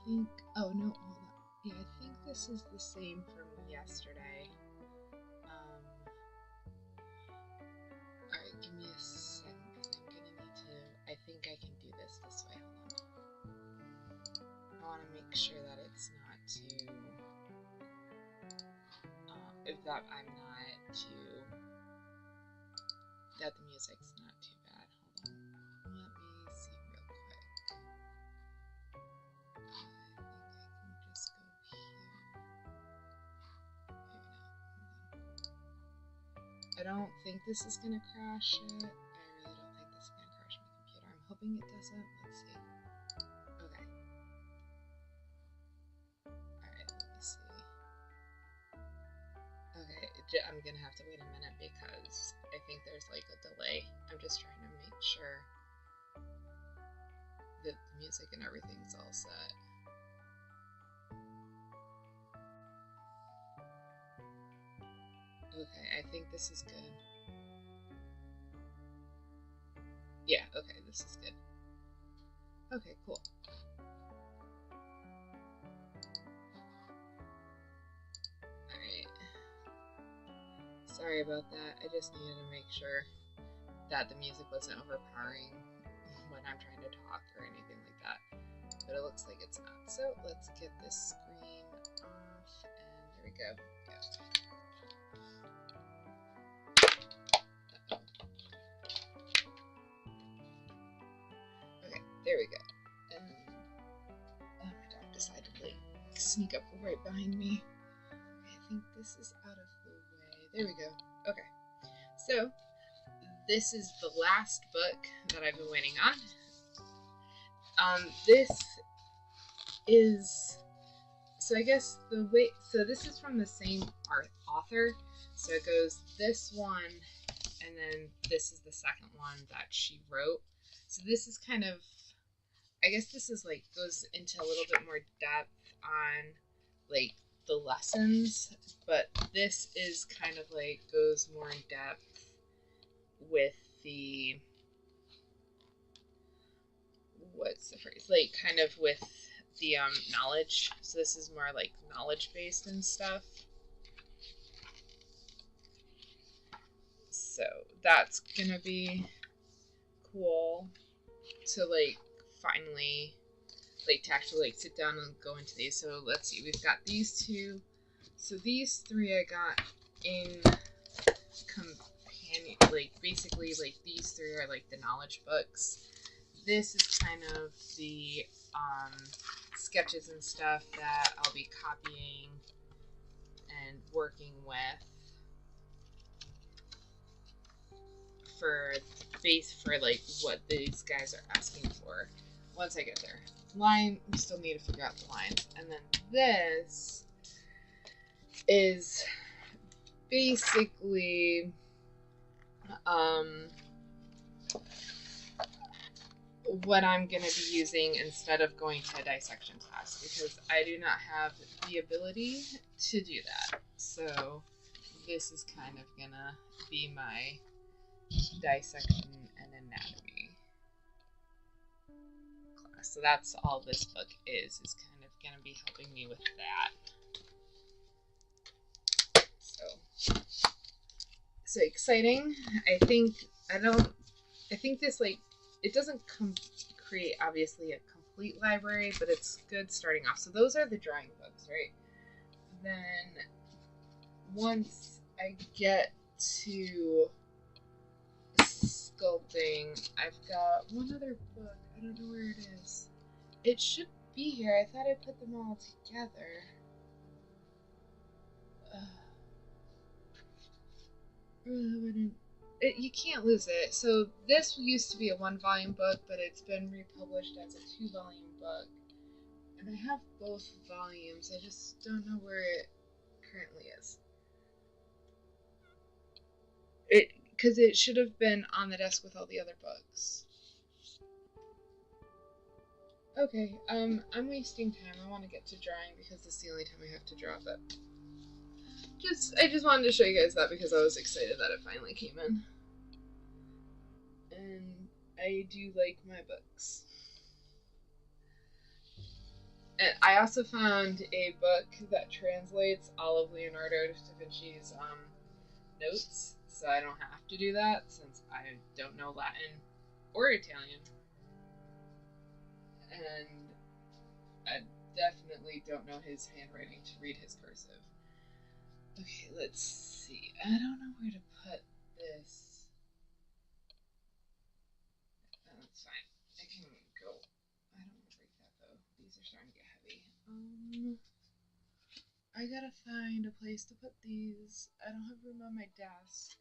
think, oh no, hold on. Yeah, I think this is the same from yesterday. Alright, give me a second because I'm gonna need to, I think I can do this way. Hold on. I want to make sure that it's not too, that I'm not too, that the music's not too bad. Hold on. Let me see real quick. I think I can just go here. Maybe not. I don't think this is gonna crash it. I really don't think this is gonna crash my computer. I'm hoping it doesn't. Let's see. Okay. Alright, let me see. Okay, I'm gonna have to wait a minute because I think there's like a delay. I'm just trying to make sure that the music and everything's all set. Okay, I think this is good. Yeah, okay, this is good. Okay, cool. Alright. Sorry about that. I just needed to make sure that the music wasn't overpowering when I'm trying to talk or anything like that. But it looks like it's not. So let's get this screen off, and there we go. Okay, there we go. And my dog decided to like sneak up right behind me. Okay, I think this is out of the way. There we go. Okay, so this is the last book that I've been waiting on. This is, so I guess so this is from the same author. So it goes this one, and then this is the second one that she wrote. So this is kind of, I guess this is like, goes into a little bit more depth on like the lessons, but this is kind of like goes more in depth with the, what's the phrase, like kind of with the knowledge. So this is more like knowledge based and stuff. So that's gonna be cool to like finally like to actually like sit down and go into these. So let's see, we've got these two. So these three I got in companion, like basically like these three are like the knowledge books. This is kind of the sketches and stuff that I'll be copying and working with for like what these guys are asking for once I get there. Line, we still need to figure out the lines. And then this is basically what I'm going to be using instead of going to a dissection class, because I do not have the ability to do that. So this is kind of going to be my dissection and anatomy class. So that's all this book is kind of going to be helping me with that. So exciting. I think this, like, it doesn't create obviously a complete library, but it's good starting off. So those are the drawing books, right? Then once I get to sculpting, I've got one other book. I don't know where it is. It should be here. I thought I put them all together. You can't lose it. So this used to be a 1-volume book, but it's been republished as a 2-volume book. And I have both volumes. I just don't know where it currently is. Because it should have been on the desk with all the other books. Okay, I'm wasting time. I want to get to drawing because this is the only time I have to draw, but I just wanted to show you guys that because I was excited that it finally came in. And I do like my books. And I also found a book that translates all of Leonardo da Vinci's notes, so I don't have to do that since I don't know Latin or Italian. And I definitely don't know his handwriting to read his cursive. Okay, let's see. I don't know where to put this. Oh, that's fine. I can go. I don't want to break that though. These are starting to get heavy. I gotta find a place to put these. I don't have room on my desk.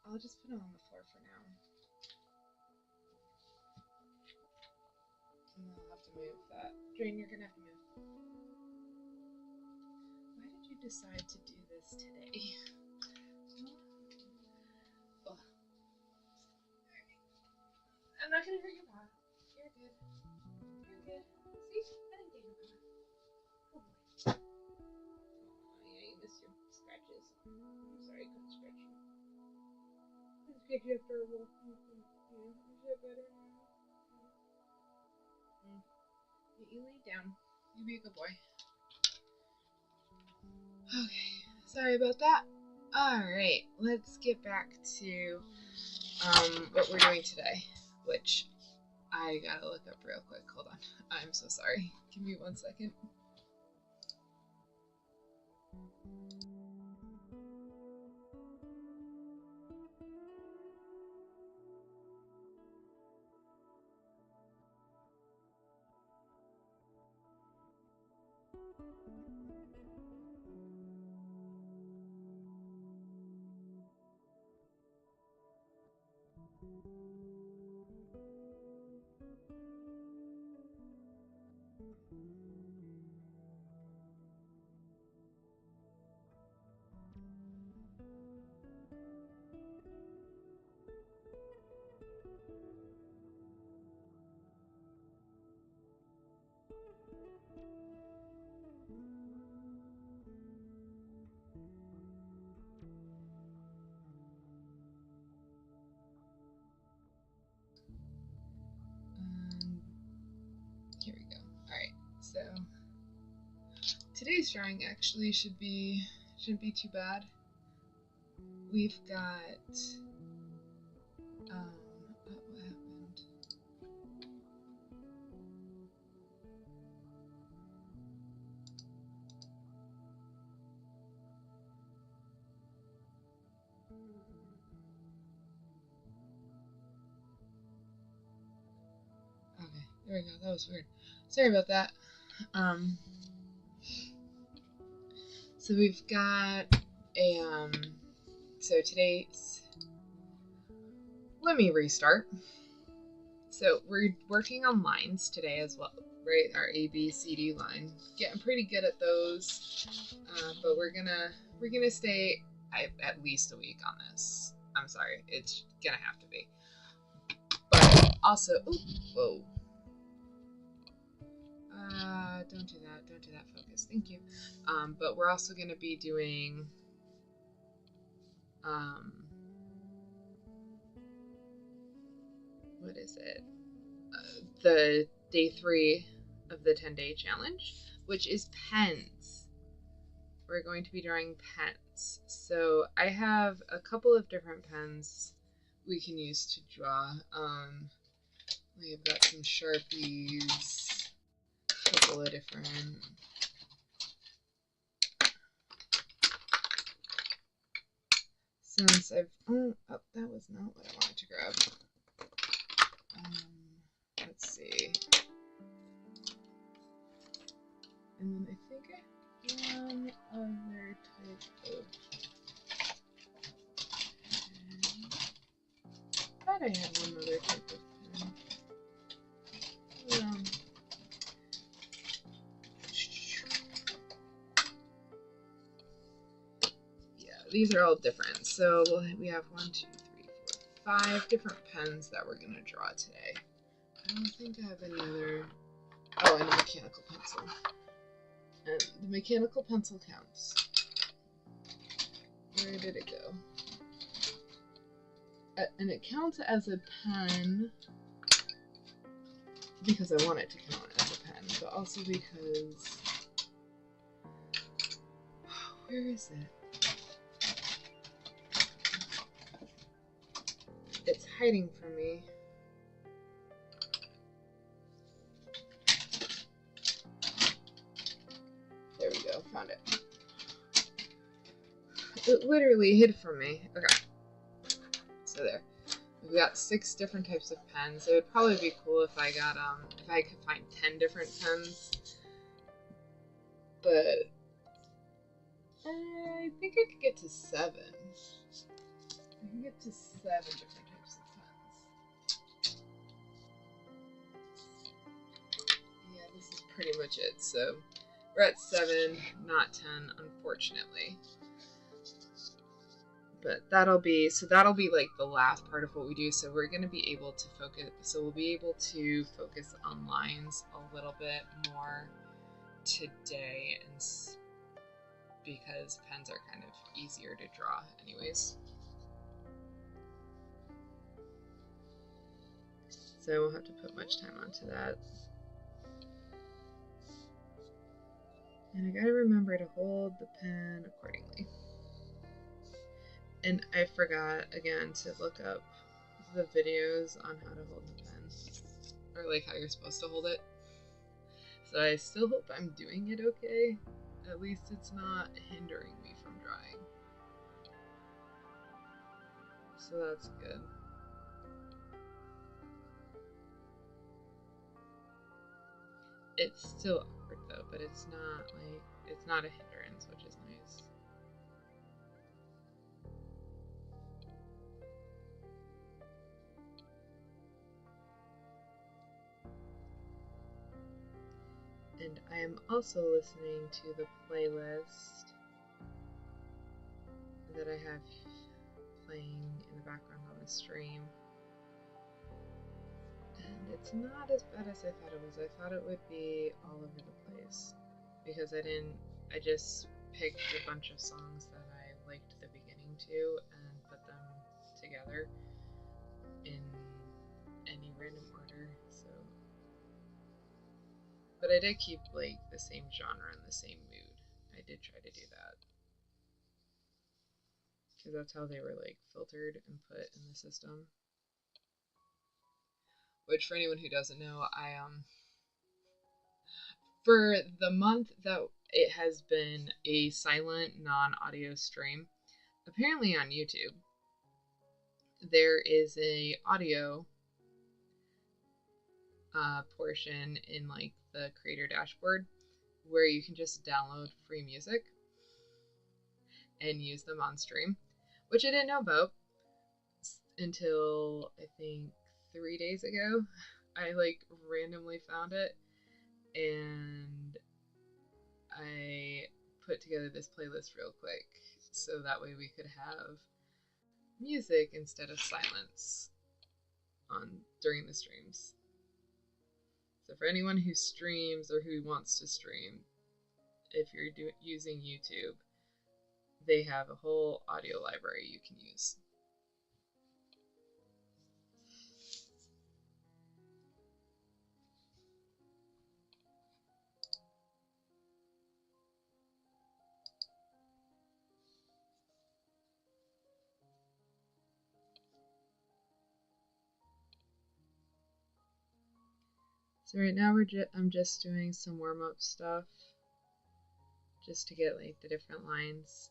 I'll just put them on the floor for now. And I'll have to move that. Drain, you're gonna have to move. Why did you decide to do this today? Oh. I'm not gonna hurt your paw. You're good. You're good. See? I didn't get your paw. Good boy. Oh, yeah, you missed your scratches. I'm sorry I couldn't scratch you. I scratched you after a walk. You feel better now? You lay down. You be a good boy. Okay, sorry about that. Alright, let's get back to what we're doing today, which I gotta look up real quick. Hold on. I'm so sorry. Give me 1 second. Here we go. Alright, so today's drawing actually shouldn't be too bad. We've got what happened? Okay, there we go. That was weird. Sorry about that. So we've got a so today's, let me restart. So we're working on lines today as well, right? Our A, B, C, D line. Getting pretty good at those, but we're gonna stay at least a week on this. I'm sorry, it's gonna have to be. But also, ooh, whoa. Don't do that. Don't do that. Focus. Thank you. But we're also gonna be doing what is it? The day 3 of the 10-day challenge, which is pens. We're going to be drawing pens. So I have a couple of different pens we can use to draw. We've got some Sharpies, a couple of different. Since I've, oh, that was not what I wanted to grab. Let's see. And then I think I have one other type of pen. I thought I had one other type of pen. Yeah, these are all different. So we have 1, 2, 3, 4, 5 different pens that we're gonna draw today. I don't think I have any other. Oh, and a mechanical pencil. And the mechanical pencil counts. Where did it go? And it counts as a pen because I want it to count as a pen, but also because... Where is it? It's hiding from me. There we go, found it. It literally hid from me. Okay. So there. We've got 6 different types of pens. It would probably be cool if I got, if I could find 10 different pens. But I think I could get to 7. I can get to 7 different types of pens. Yeah, this is pretty much it. So we're at 7, not 10, unfortunately. But that'll be like the last part of what we do. So we're going to be able to focus. So we'll be able to focus on lines a little bit more today, and because pens are kind of easier to draw anyways. So I won't have to put much time onto that. And I gotta remember to hold the pen accordingly. And I forgot again to look up the videos on how to hold the pen, or like how you're supposed to hold it. So I still hope I'm doing it okay. At least it's not hindering me from drawing. So that's good. It's still awkward though, but it's not a hindrance, which is nice. And I am also listening to the playlist that I have playing in the background on the stream. And it's not as bad as I thought it was. I thought it would be all over the place because I just picked a bunch of songs that I liked the beginning to and put them together in any random order. So, but I did keep like the same genre and the same mood. I did try to do that because that's how they were like filtered and put in the system. Which, for anyone who doesn't know, for the month that it has been a silent, non-audio stream, apparently on YouTube, there is a audio portion in like the creator dashboard where you can just download free music and use them on stream, which I didn't know about until I think 3 days ago. I like randomly found it and I put together this playlist real quick so that way we could have music instead of silence during the streams. So for anyone who streams or who wants to stream, if you're using YouTube, they have a whole audio library you can use. So right now I'm just doing some warm-up stuff just to get like the different lines.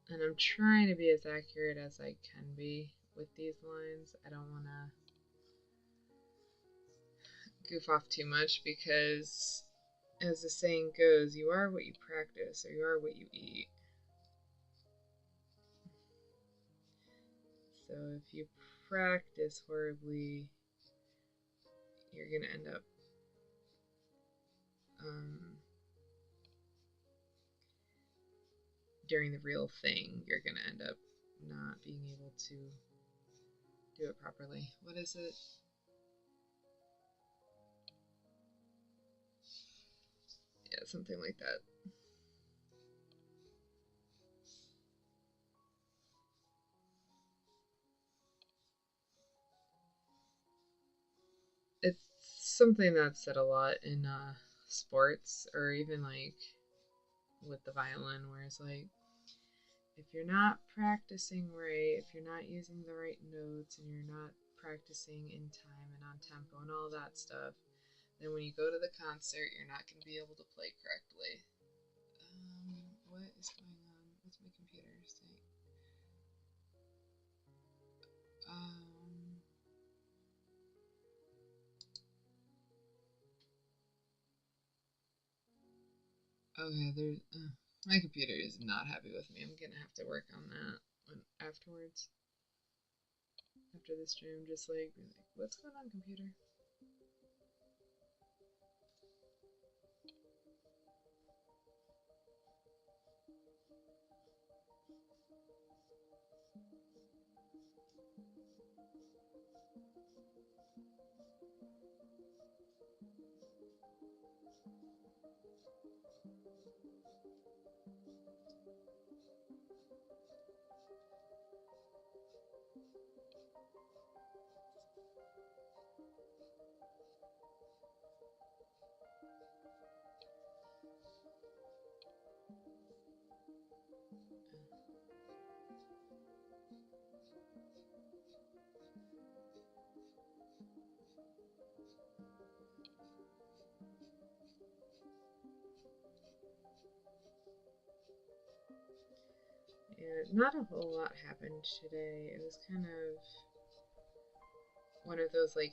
And I'm trying to be as accurate as I can be with these lines. I don't want to goof off too much because, as the saying goes, you are what you practice or you are what you eat. So if you practice horribly, you're going to end up during the real thing, you're going to end up not being able to do it properly. What is it? Yeah, something like that. something that's said a lot in sports, or even like with the violin, where it's like, if you're not practicing right, if you're not using the right notes, and you're not practicing in time and on tempo and all that stuff, then when you go to the concert, you're not going to be able to play correctly. What is going on? What's my computer saying? Okay, there's. My computer is not happy with me. I'm gonna have to work on that afterwards. After the stream, just like, be like, what's going on, computer? Yeah, not a whole lot happened today. It was kind of one of those, like,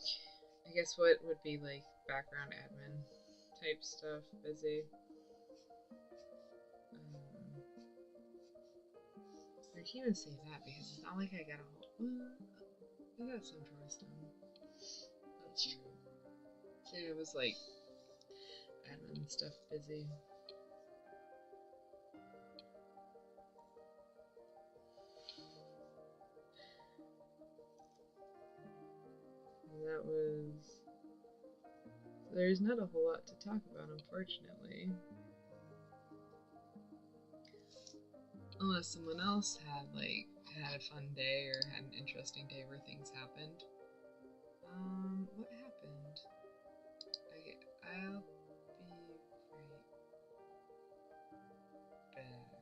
I guess what would be like background admin type stuff, busy. I can't even say that because it's not like I got a whole. I got some chores done. That's true. So it was like admin stuff busy. And that was. There's not a whole lot to talk about, unfortunately. Unless someone else had a fun day or had an interesting day where things happened. What happened? I'll be right back.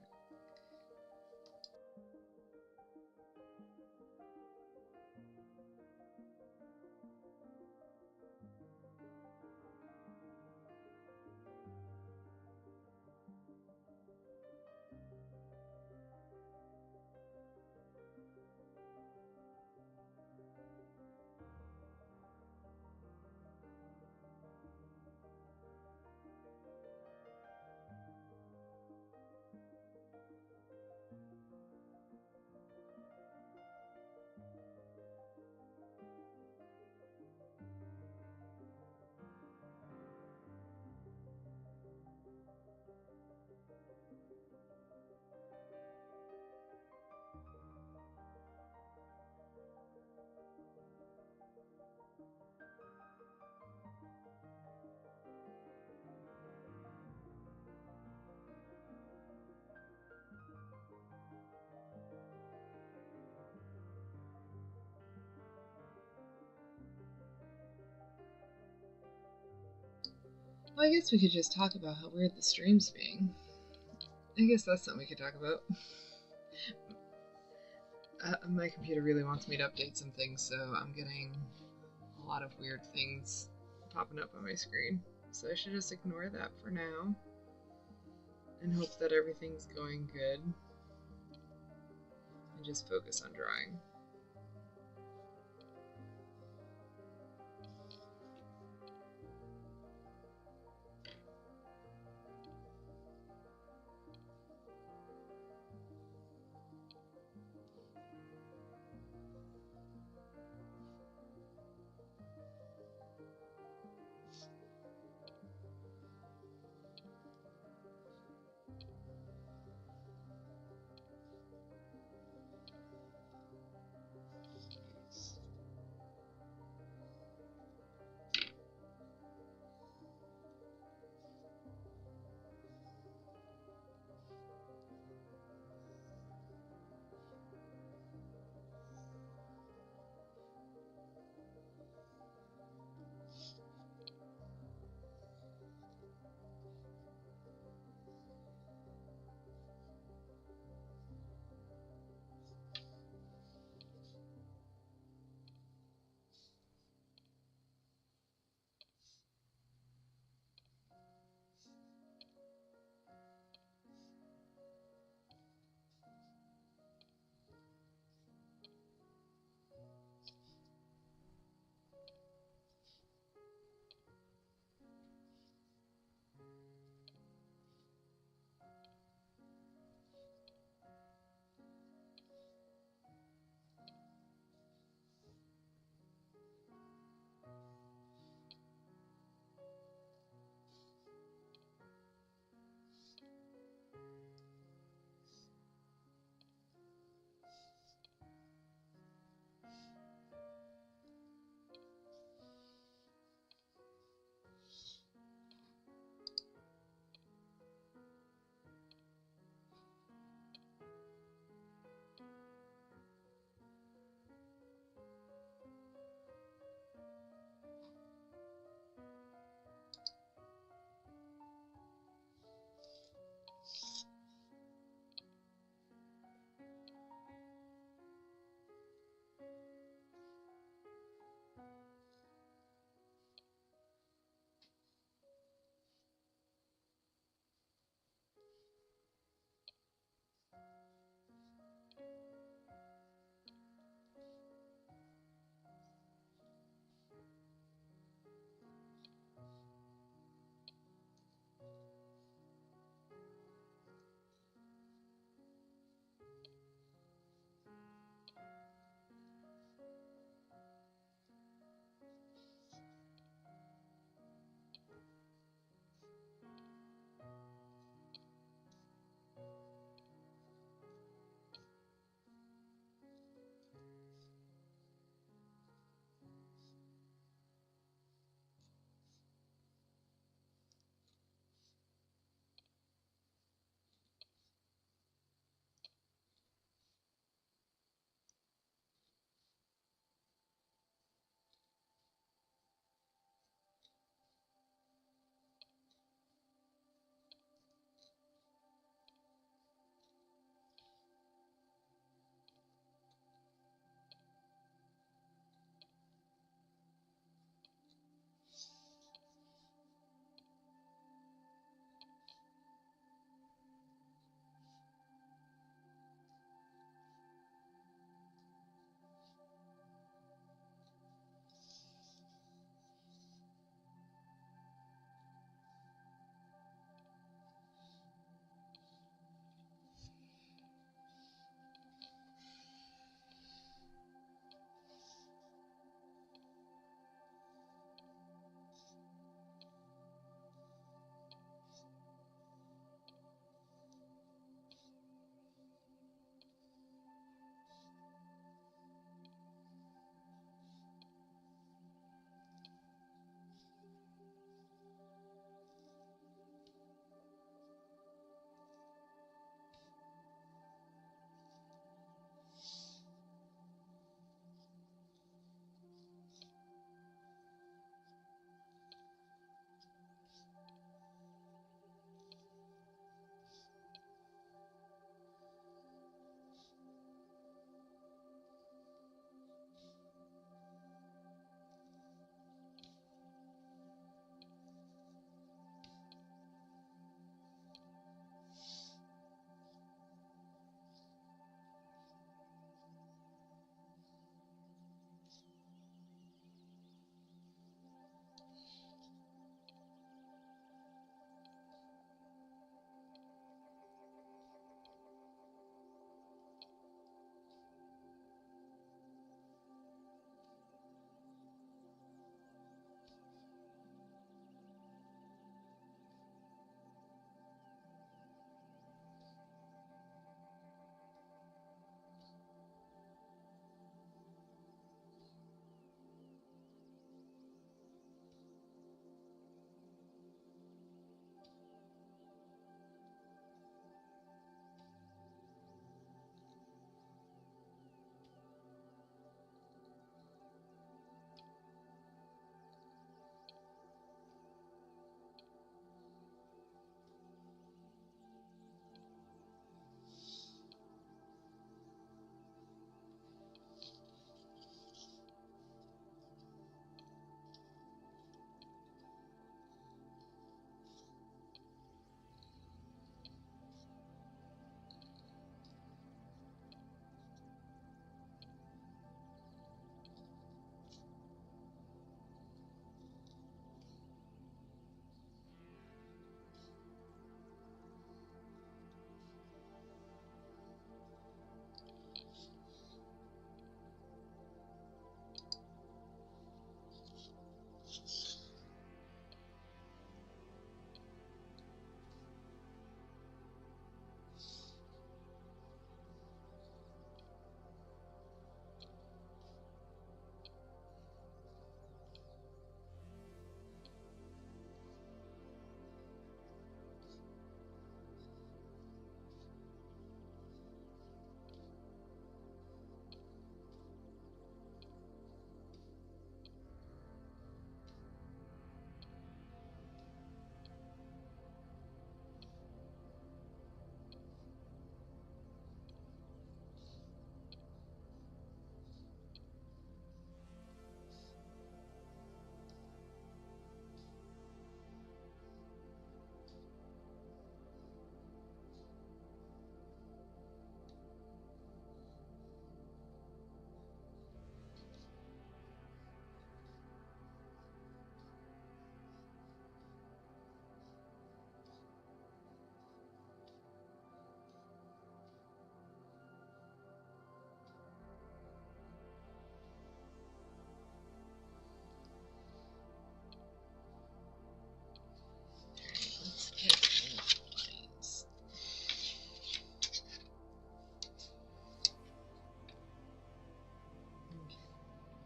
Well, I guess we could just talk about how weird the stream's being. I guess that's something we could talk about. My computer really wants me to update some things, so I'm getting a lot of weird things popping up on my screen. So I should just ignore that for now and hope that everything's going good and just focus on drawing.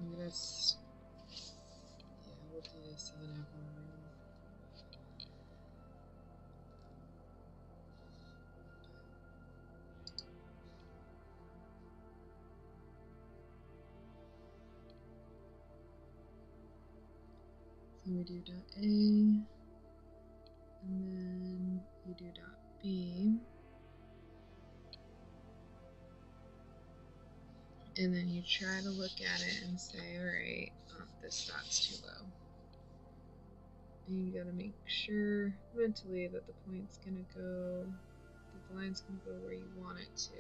I'm gonna, yeah, we'll do this so that I have more room. So we do dot A, and then you do dot B, and then you try to look at it and say, alright, this dot's too low. And you gotta make sure mentally that the point's gonna go, that the line's gonna go where you want it to.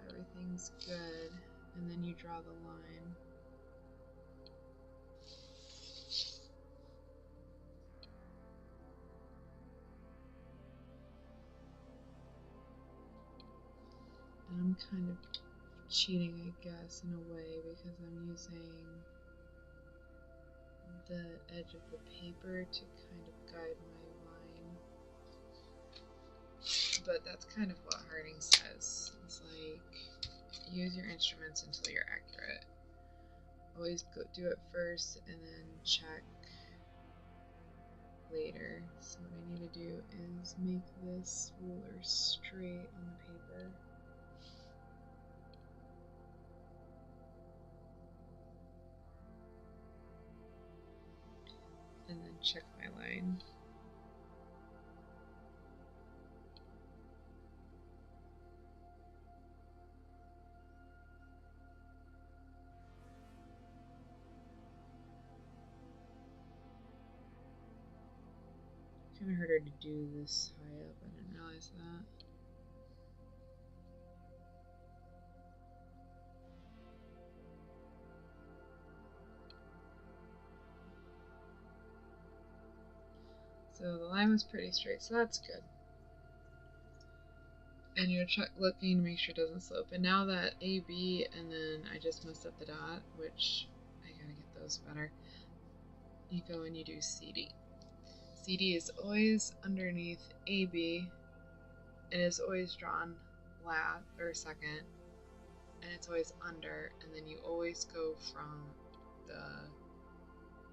Everything's good, and then you draw the line. And I'm kind of cheating, I guess, in a way, because I'm using the edge of the paper to kind of guide my line. But that's kind of what Harding says. It's like, use your instruments until you're accurate. Always do it first and then check later. So what I need to do is make this ruler straight on the paper. And then check my line. Kind of harder to do this high up, I didn't realize that. So the line was pretty straight, so that's good. And you're looking to make sure it doesn't slope. And now that AB, and then I just messed up the dot, which I gotta get those better. You go and you do CD. CD is always underneath AB, and is always drawn last or second, and it's always under, and then you always go from the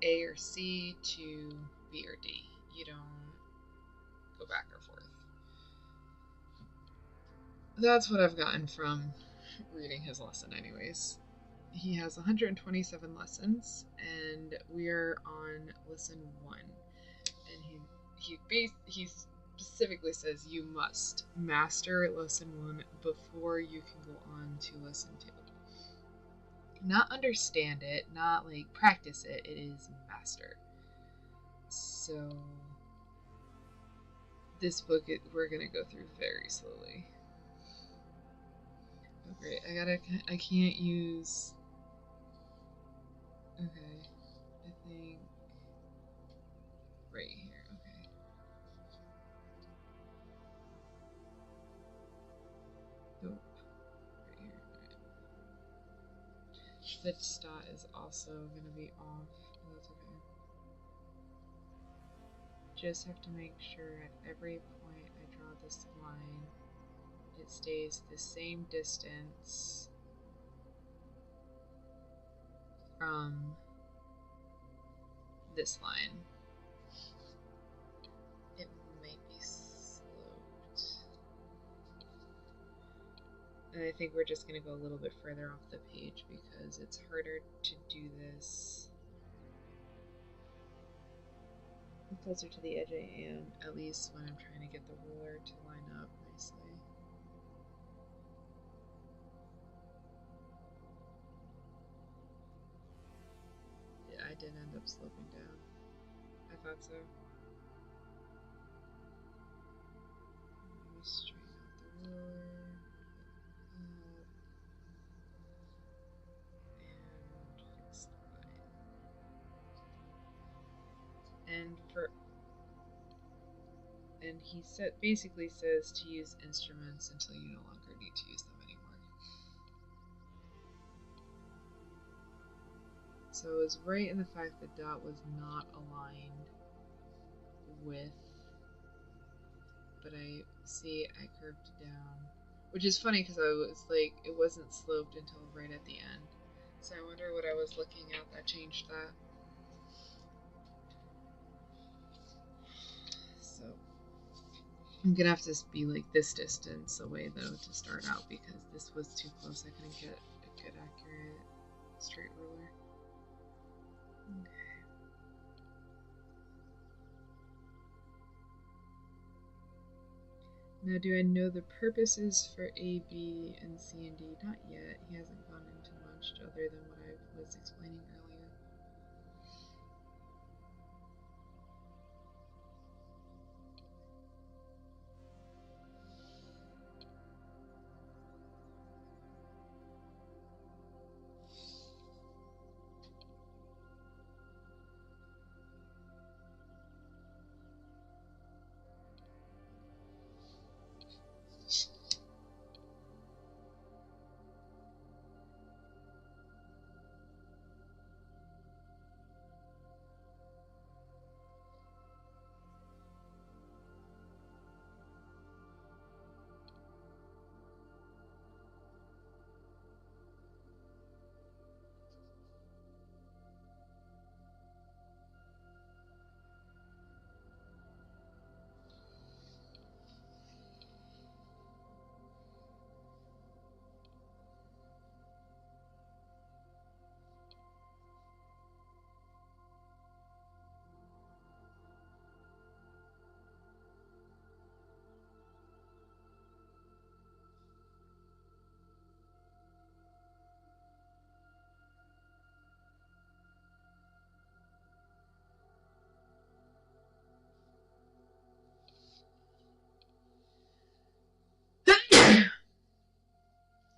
A or C to B or D. You don't go back or forth. That's what I've gotten from reading his lesson anyways. He has 127 lessons, and we're on lesson 1. And he specifically says you must master lesson 1 before you can go on to lesson 2. Not understand it, not like practice it, it is master. So this book we're gonna go through very slowly. Oh great, I can't use, okay, I think right here, okay. Nope, right here, alright. This dot is also gonna be off, but that's okay. Just have to make sure at every point I draw this line, it stays the same distance from this line. It might be sloped. And I think we're just going to go a little bit further off the page because it's harder to do this the closer to the edge I am, at least when I'm trying to get the ruler to line up nicely. Yeah, I did end up sloping down. I thought so. Let me straighten out the ruler. And he basically says to use instruments until you no longer need to use them anymore. So it was right in the fact that dot was not aligned with, but I curved down Which is funny because I was like, it wasn't sloped until right at the end. So I wonder what I was looking at that changed that. So I'm gonna have to be like this distance away though to start out because this was too close. I couldn't get a good accurate straight ruler. Okay. Now, do I know the purposes for A, B, and C and D? Not yet. He hasn't gone into much other than what I was explaining earlier.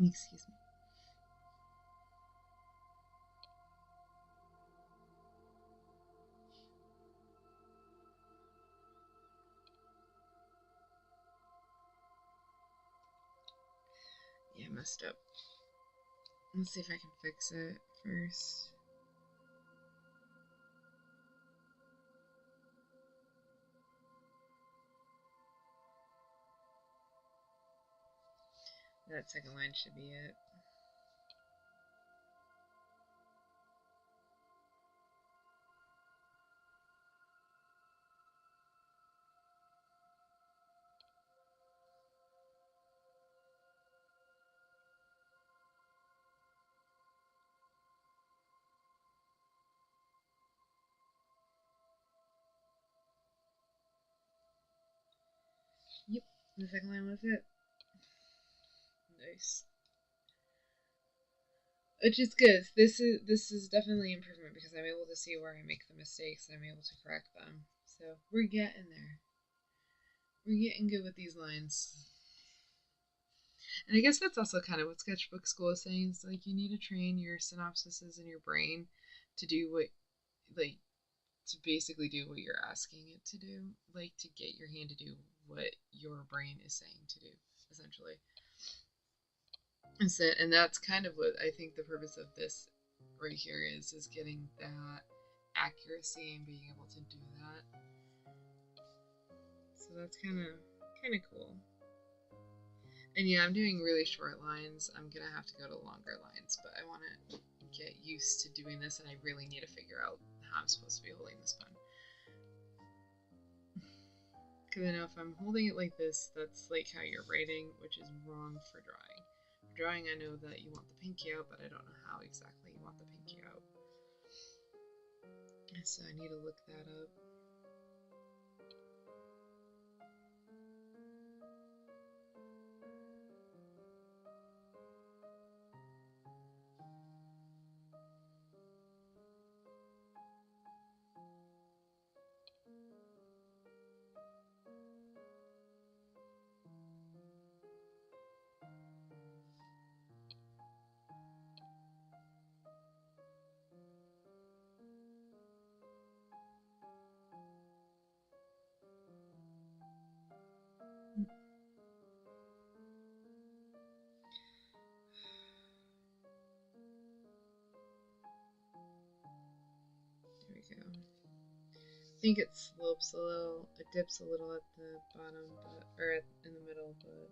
Excuse me. Yeah, I messed up. Let's see if I can fix it first. That second line should be it. Yep, the second line was it. Nice. Which is good. This is definitely improvement because I'm able to see where I make the mistakes and I'm able to correct them. So we're getting there. We're getting good with these lines. And I guess that's also kind of what sketchbook school is saying. It's like you need to train your synapses in your brain to do what, like, to basically do what you're asking it to do, like to get your hand to do what your brain is saying to do, essentially. And that's kind of what I think the purpose of this right here is getting that accuracy and being able to do that. So that's kind of cool. And yeah, I'm doing really short lines. I'm gonna have to go to longer lines, but I want to get used to doing this, and I really need to figure out how I'm supposed to be holding this pen. Because I know if I'm holding it like this, that's like how you're writing, which is wrong for drawing. For drawing, I know that you want the pinky out, but I don't know how exactly you want the pinky out. So I need to look that up. There we go. I think it slopes a little, it dips a little at the bottom, but, or in the middle, but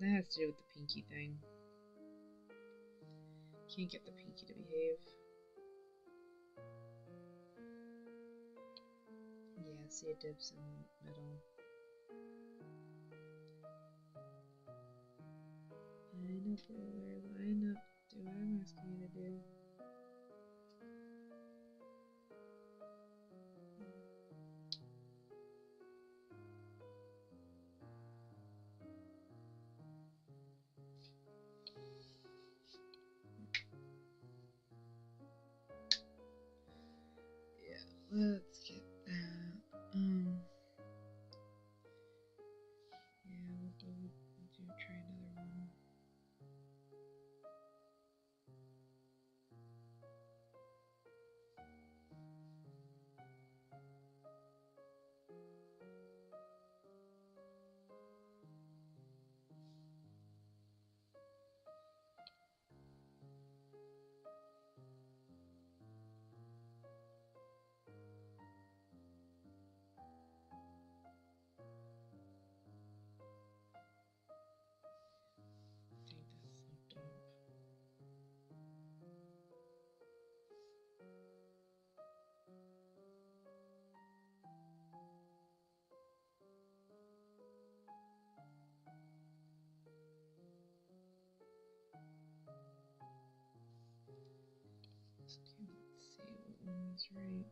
That has to do with the pinky thing. Can't get the pinky to behave. Yeah, see it dips in the middle. Line up, roller, line up. Do what I'm asking you to do. Let's get that. Yeah, we'll try another one. I think that's slipped up. Okay, let's see what one is right.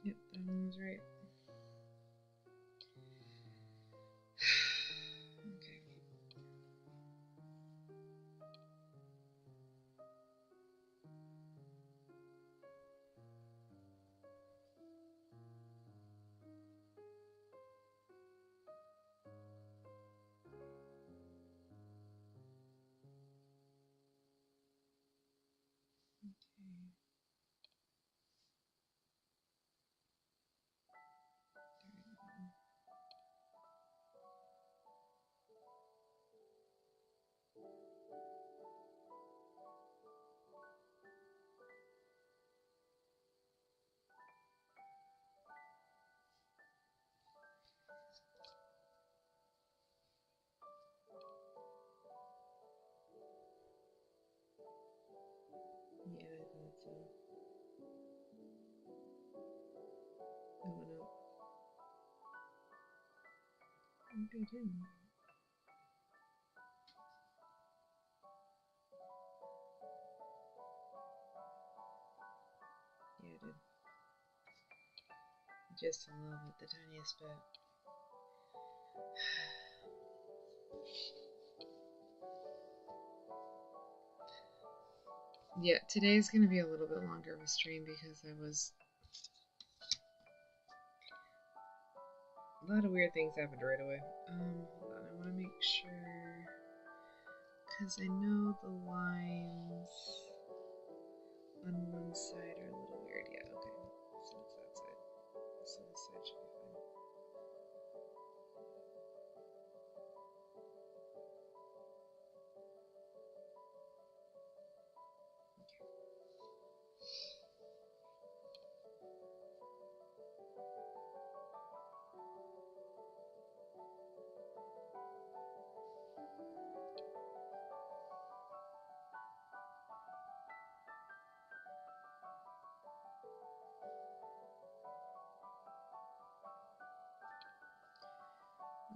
Yep, that one was right. Okay. Yeah, I thought so. It went up. Maybe it didn't. Yeah, it did. Just a little bit, the tiniest bit. Yeah, today's gonna be a little bit longer of a stream because I was... A lot of weird things happened right away. Hold on, I want to make sure... Because I know the lines on one side are a little weird. Yeah, okay. So it's that side. So this side should be fine.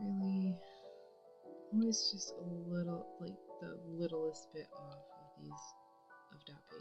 Really, always just a little, like the littlest bit off of these, of dot P.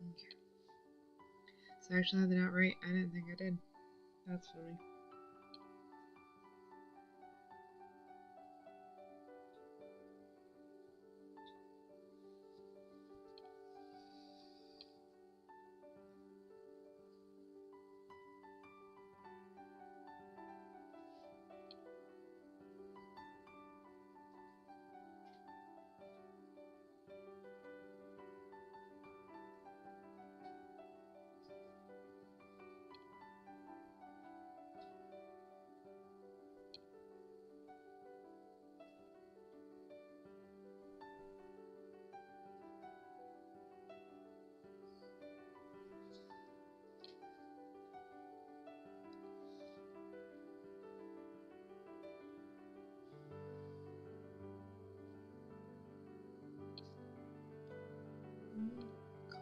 Okay. So I actually had that out right. I didn't think I did. That's funny.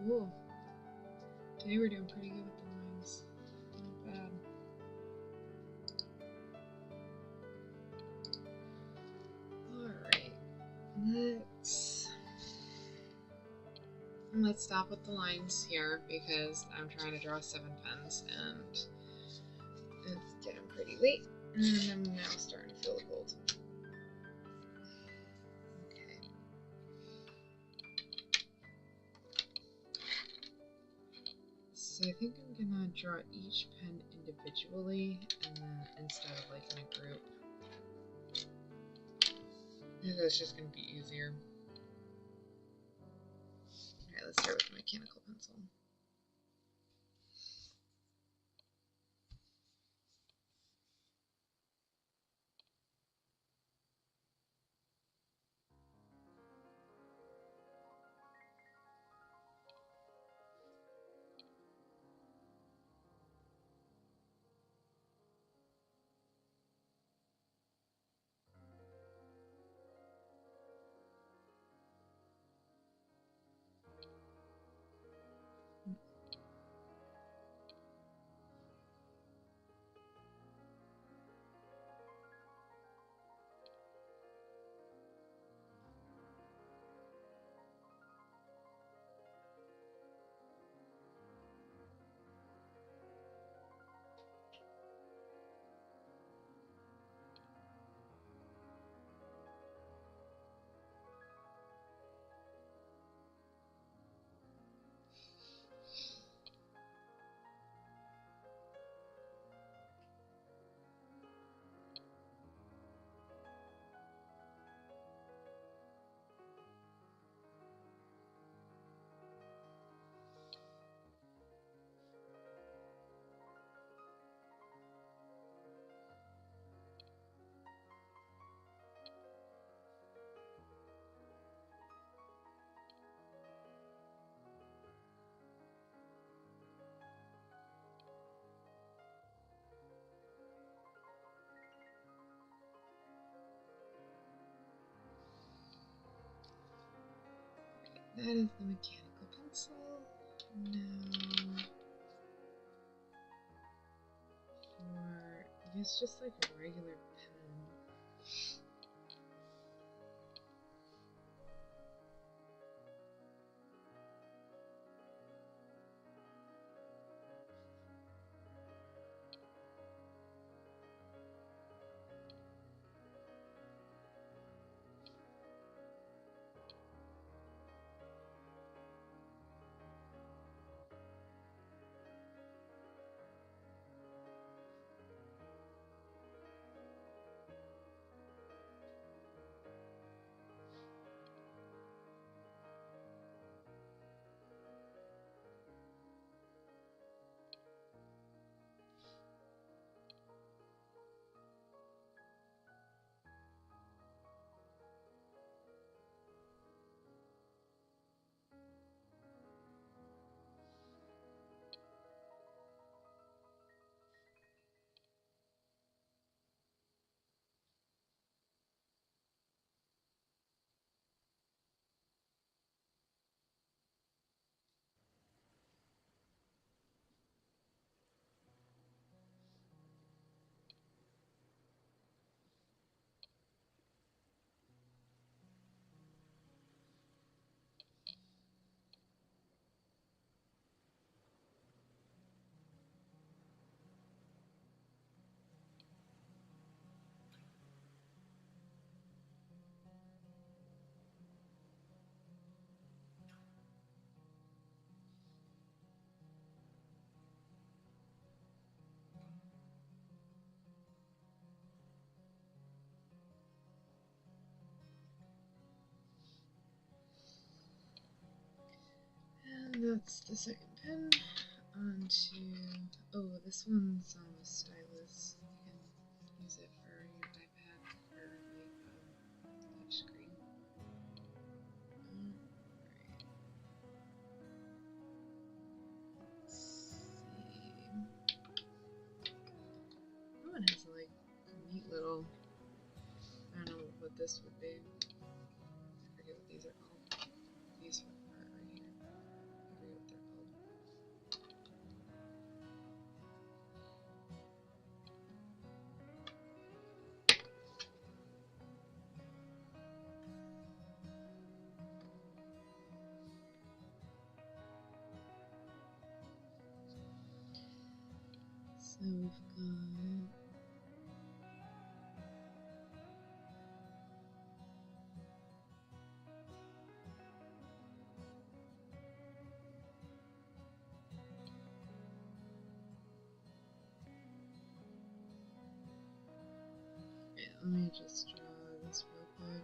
Cool. Today we're doing pretty good with the lines. Not bad. Alright. Let's stop with the lines here because I'm trying to draw 7 pens and it's getting pretty late and I'm now starting to feel the cold. Okay. So I think I'm gonna draw each pen individually and then instead of like in a group. Because it's just gonna be easier. Okay, let's start with the mechanical pencil. That is the mechanical pencil. Now, I guess just like a regular pen. That's the second pen. Onto, oh, this one's a stylus. You can use it for your iPad or like touch screen. Alright. Let's see. That one has like a neat little, I don't know what this would be. I forget what these are called. These are right here. I forget what they're called. So we've got let me just draw this real quick.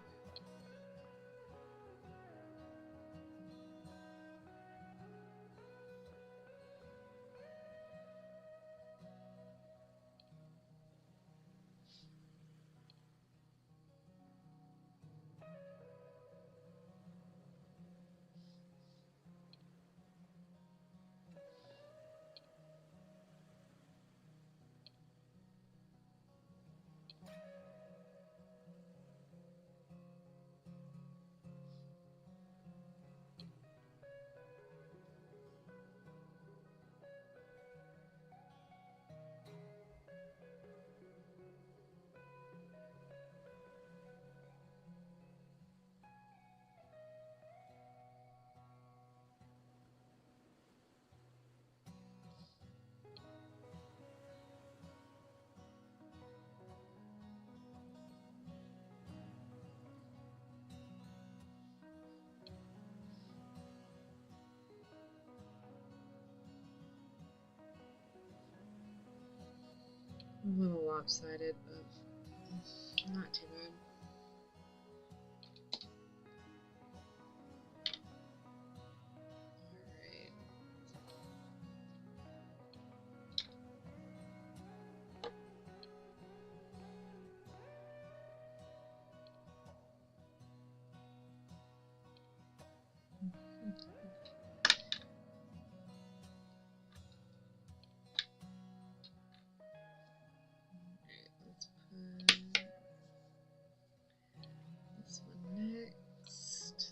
A little lopsided, but not too bad. Alright. Let's put this one next.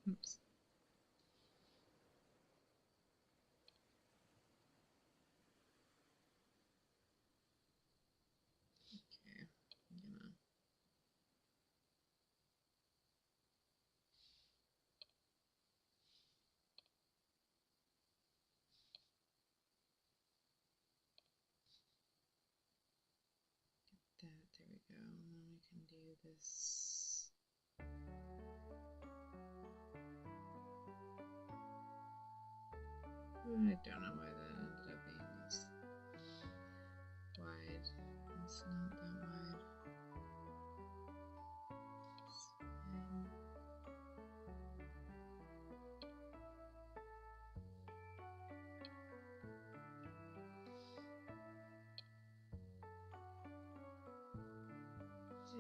Oops. Okay, I'm gonna that, there we go, and then we can do this. I don't know why that ended up being this wide. It's not that wide. It's fine.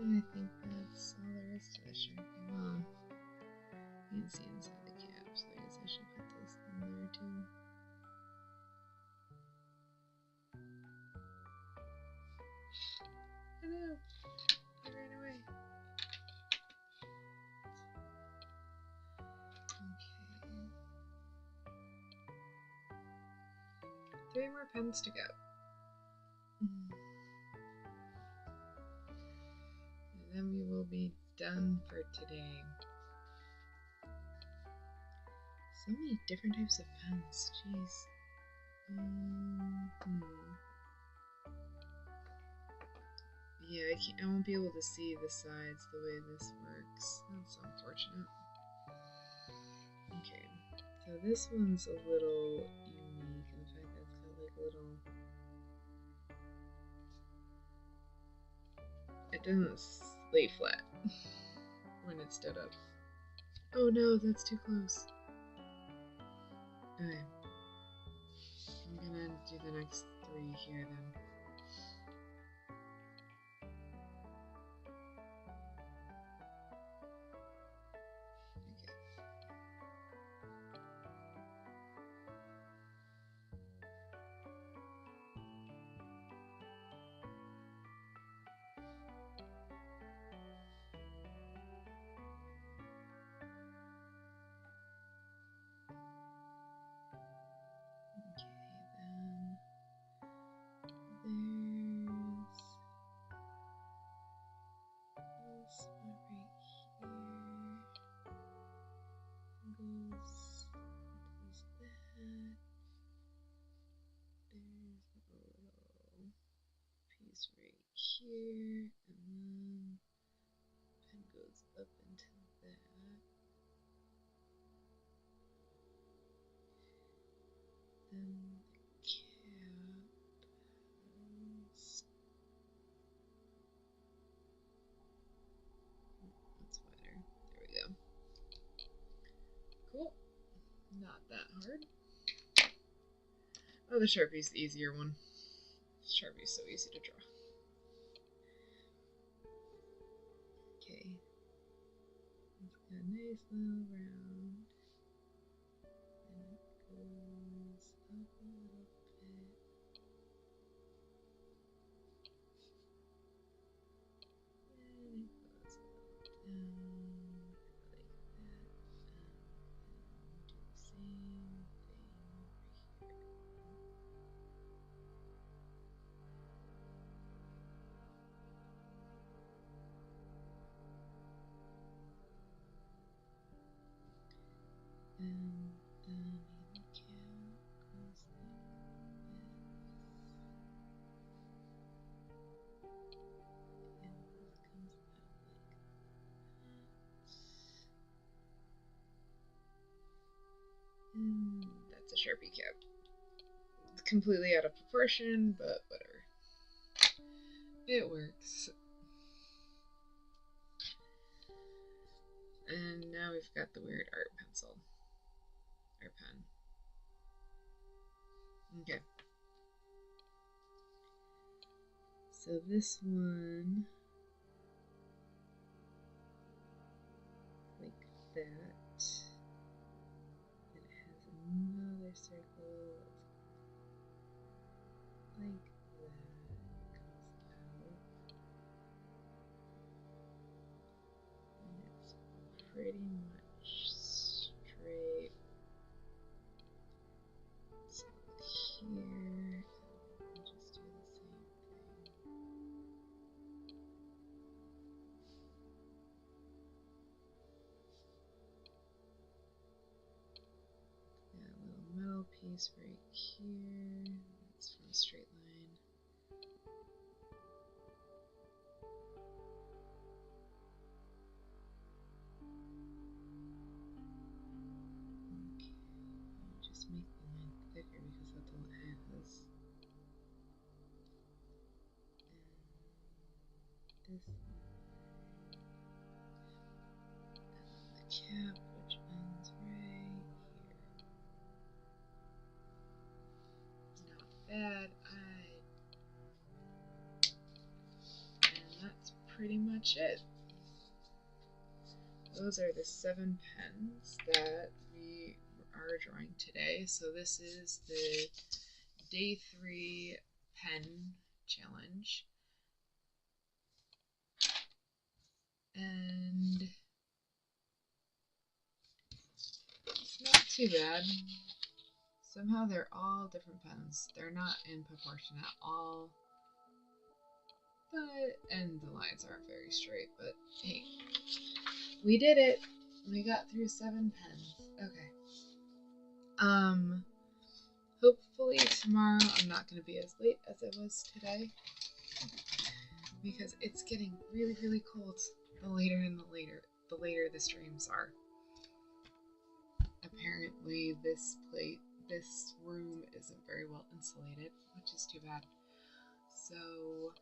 And I think that's all there is to the shirt. Well, you can see inside the cap, so I guess I should put this in there too. I know, I ran away. Okay. 3 more pens to go. And then we will be done for today. So many different types of pens, jeez. I won't be able to see the sides the way this works. That's unfortunate. Okay, so this one's a little unique in the fact that it's got like little. It doesn't lay flat when it's stood up. Oh no, that's too close. Okay. I'm gonna do the next 3 here then. Here, and then pen goes up into that. Then the cap has... That's wider. There we go. Cool. Not that hard. Oh, the Sharpie's the easier one. Sharpie's so easy to draw. Okay. It's got a nice little round. And it goes up a little bit. And it goes a little down like that. And do the same thing over here. And then the cap goes like this. And this comes out like that. And that's a Sharpie cap. It's completely out of proportion, but whatever. It works. And now we've got the weird art pencil. Or pen. Okay. So this one, like that. And it has another circle like that. Comes out. And it's pretty much straight. So here, I'll just do the same thing. Got a little metal piece right here. That's from a straight line. Okay, I'll just make the line thicker because that's all it has. And this line. And then the cap, which ends right here. Not bad. And that's pretty much it. Those are the 7 pens that we are drawing today. So this is the day 3 pen challenge. And it's not too bad. Somehow they're all different pens. They're not in proportion at all. And the lines aren't very straight, but hey, we did it. We got through 7 pens. Okay. Hopefully tomorrow I'm not going to be as late as I was today. because it's getting really, really cold the later the streams are. Apparently this room isn't very well insulated, which is too bad. So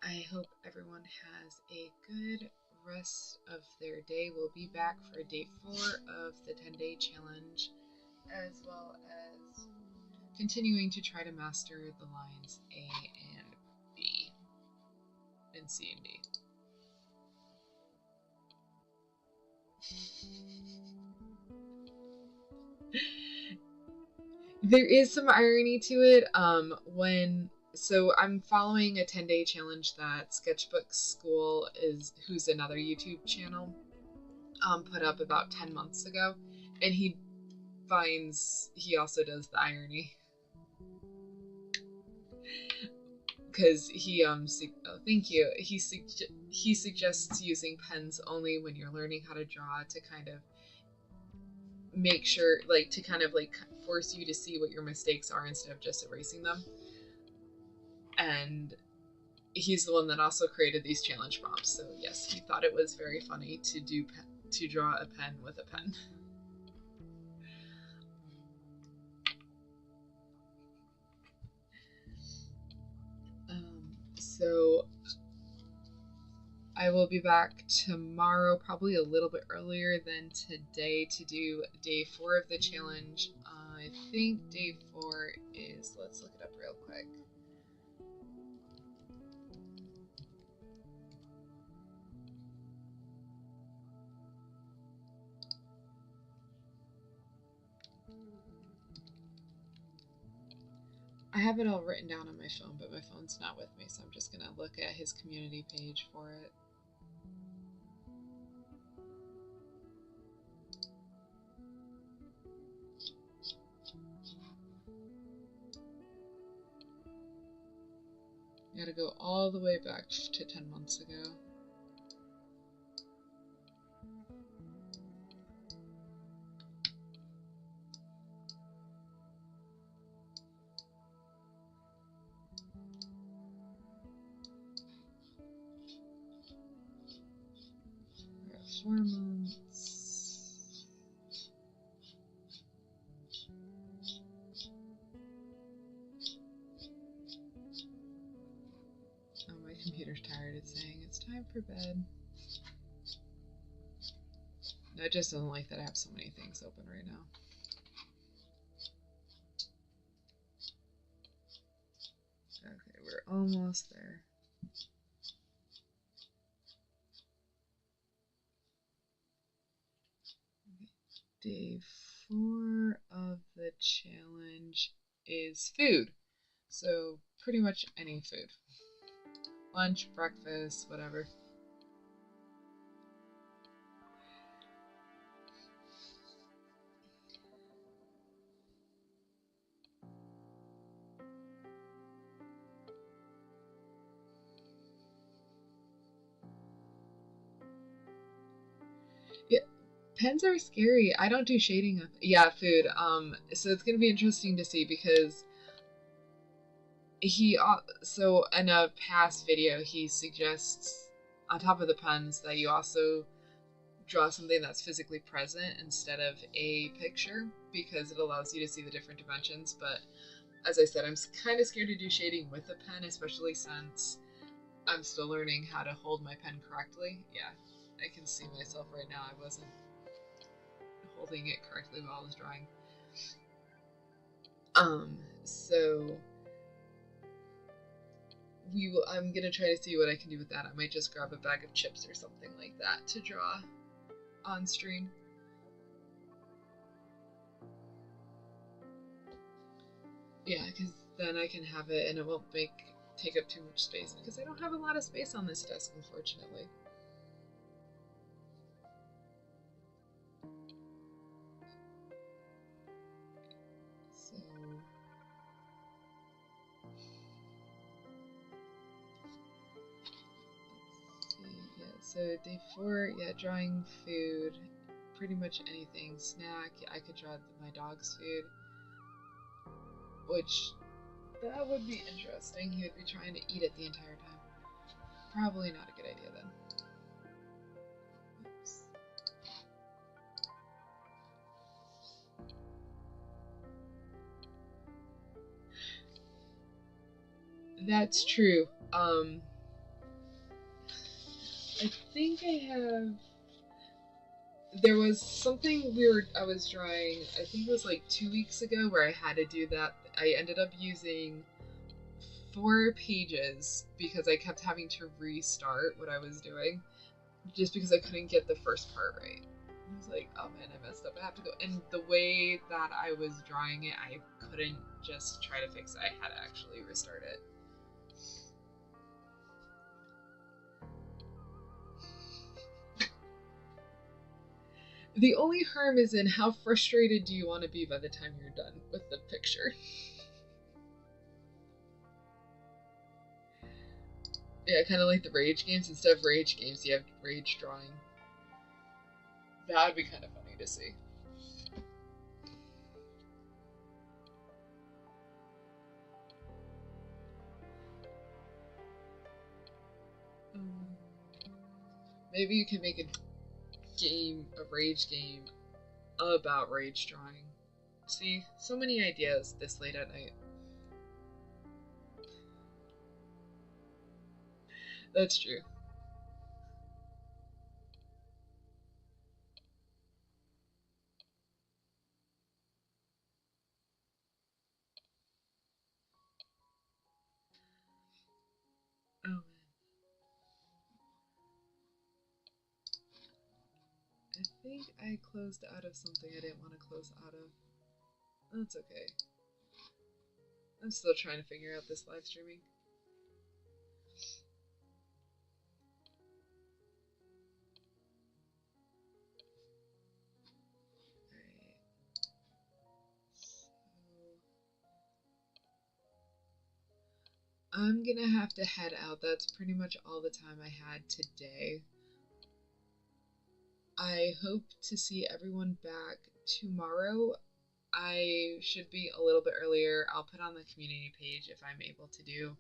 I hope everyone has a good rest of their day. We'll be back for day 4 of the 10-day challenge, as well as continuing to try to master the lines A and B and C and D. There is some irony to it. So I'm following a 10-day challenge that Sketchbook School who's another YouTube channel, put up about 10 months ago, and he also does the irony. Because thank you. He suggests using pens only when you're learning how to draw, to kind of make sure, like, to kind of like force you to see what your mistakes are instead of just erasing them. And he's the one that also created these challenge prompts. So yes, he thought it was very funny to draw a pen with a pen. So I will be back tomorrow, probably a little bit earlier than today, to do day 4 of the challenge. I think day 4 is, let's look it up real quick. I have it all written down on my phone, but my phone's not with me, so I'm just gonna look at his community page for it. I gotta go all the way back to 10 months ago. We're at 4 months. Oh, my computer's tired. It's saying it's time for bed. No, it just doesn't like that I have so many things open right now. Okay, we're almost there. Day 4 of the challenge is food. So pretty much any food. Lunch, breakfast, whatever. Yeah, pens are scary. I don't do shading of, yeah, food. So it's gonna be interesting to see, because so in a past video he suggests, on top of the pens, that you also draw something that's physically present instead of a picture, because it allows you to see the different dimensions. But as I said, I'm kind of scared to do shading with a pen, especially since I'm still learning how to hold my pen correctly. Yeah, I can see myself right now. I wasn't holding it correctly while I was drawing. So I'm gonna try to see what I can do with that. I might just grab a bag of chips or something like that to draw on stream. Yeah, because then I can have it and it won't take up too much space, because I don't have a lot of space on this desk, unfortunately. So let's see. Yeah, so day 4, yeah, drawing food, pretty much anything. Snack, I could draw my dog's food, which that would be interesting. He would be trying to eat it the entire time. probably not a good idea then. Oops. That's true. I think I have. There was something weird I was drawing, I think it was like 2 weeks ago, where I had to do that. I ended up using 4 pages because I kept having to restart what I was doing just because I couldn't get the first part right. I was like, oh man, I messed up. I have to go. And the way that I was drawing it, I couldn't just try to fix it. I had to actually restart it. The only harm is in how frustrated do you want to be by the time you're done with the picture. Yeah, kind of like the rage games. Instead of rage games, you have rage drawing. That would be kind of funny to see. Maybe you can make a rage game about rage drawing. See, so many ideas this late at night. That's true. Oh man. I think I closed out of something I didn't want to close out of. That's okay. I'm still trying to figure out this live streaming. I'm gonna have to head out. That's pretty much all the time I had today. I hope to see everyone back tomorrow. I should be a little bit earlier. I'll put on the community page if I'm able to do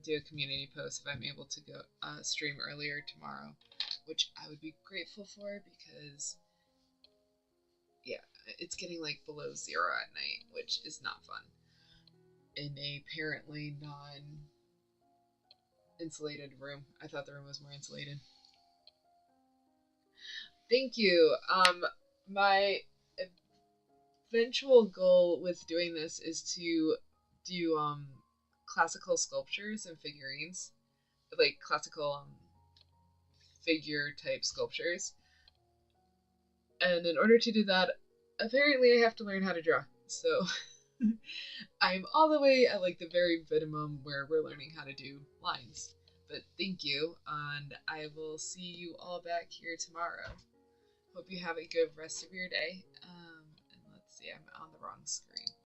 a community post if I'm able to go stream earlier tomorrow, which I would be grateful for because yeah, it's getting like below 0 at night, which is not fun in a apparently non-insulated room. I thought the room was more insulated. Thank you. My eventual goal with doing this is to do classical sculptures and figurines, like classical figure type sculptures. And in order to do that, apparently I have to learn how to draw. So I'm all the way at like the very minimum where we're learning how to do lines. But thank you, and I will see you all back here tomorrow. Hope you have a good rest of your day. And let's see, I'm on the wrong screen.